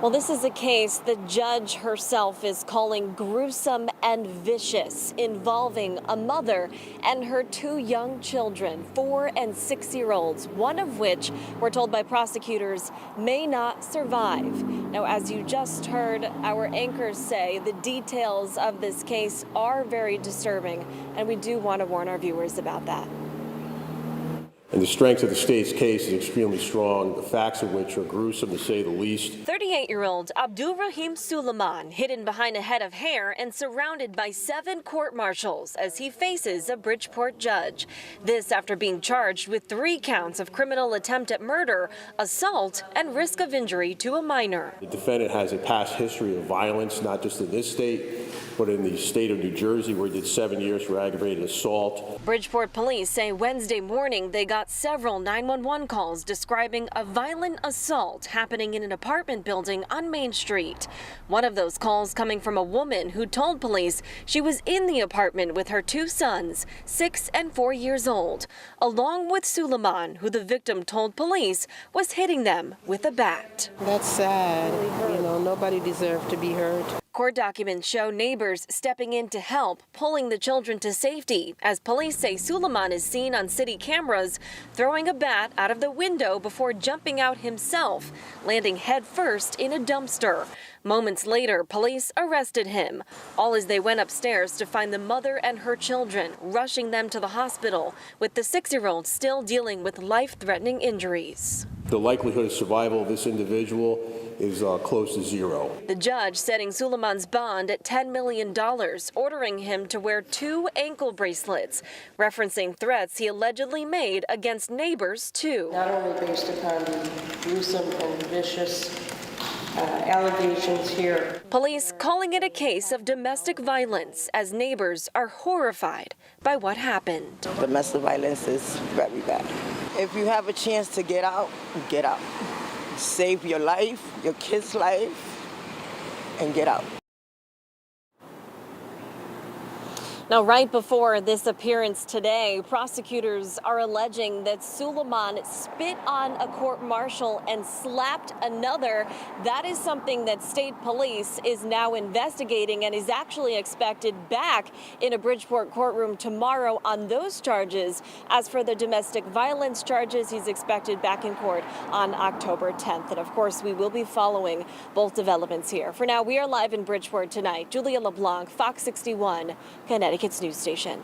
Well, this is a case the judge herself is calling gruesome and vicious, involving a mother and her two young children, 4 and 6-year-olds, one of which we're told by prosecutors may not survive. Now, as you just heard our anchors say, the details of this case are very disturbing, and we do want to warn our viewers about that. And the strength of the state's case is extremely strong, the facts of which are gruesome to say the least. 38-year-old Abdulrahim Sulaiman hidden behind a head of hair and surrounded by 7 court marshals as he faces a Bridgeport judge. This after being charged with 3 counts of criminal attempt at murder, assault, and risk of injury to a minor. The defendant has a past history of violence, not just in this state, but in the state of New Jersey, where he did 7 years for aggravated assault. Bridgeport police say Wednesday morning they got several 911 calls describing a violent assault happening in an apartment building on Main Street. One of those calls coming from a woman who told police she was in the apartment with her 2 sons, 6 and 4 years old, along with Sulaiman, who the victim told police was hitting them with a bat. That's sad. You know, nobody deserved to be hurt. Court documents show neighbors stepping in to help, pulling the children to safety, as police say Sulaiman is seen on city cameras throwing a bat out of the window before jumping out himself, landing headfirst in a dumpster. Moments later, police arrested him, all as they went upstairs to find the mother and her children, rushing them to the hospital, with the 6-year-old still dealing with life-threatening injuries. The likelihood of survival of this individual is close to 0. The judge setting Sulaiman's bond at $10 million, ordering him to wear 2 ankle bracelets, referencing threats he allegedly made against neighbors, too. Not only based upon the gruesome and vicious allegations here. Police calling it a case of domestic violence, as neighbors are horrified by what happened. Domestic violence is very bad. If you have a chance to get out, get out. Save your life, your kid's life, and get out. Now, right before this appearance today, prosecutors are alleging that Sulaiman spit on a court marshal and slapped another. That is something that state police is now investigating and is actually expected back in a Bridgeport courtroom tomorrow on those charges. As for the domestic violence charges, he's expected back in court on October 10th. And of course, we will be following both developments here. For now, we are live in Bridgeport tonight. Julia LeBlanc, Fox 61, Connecticut's news station.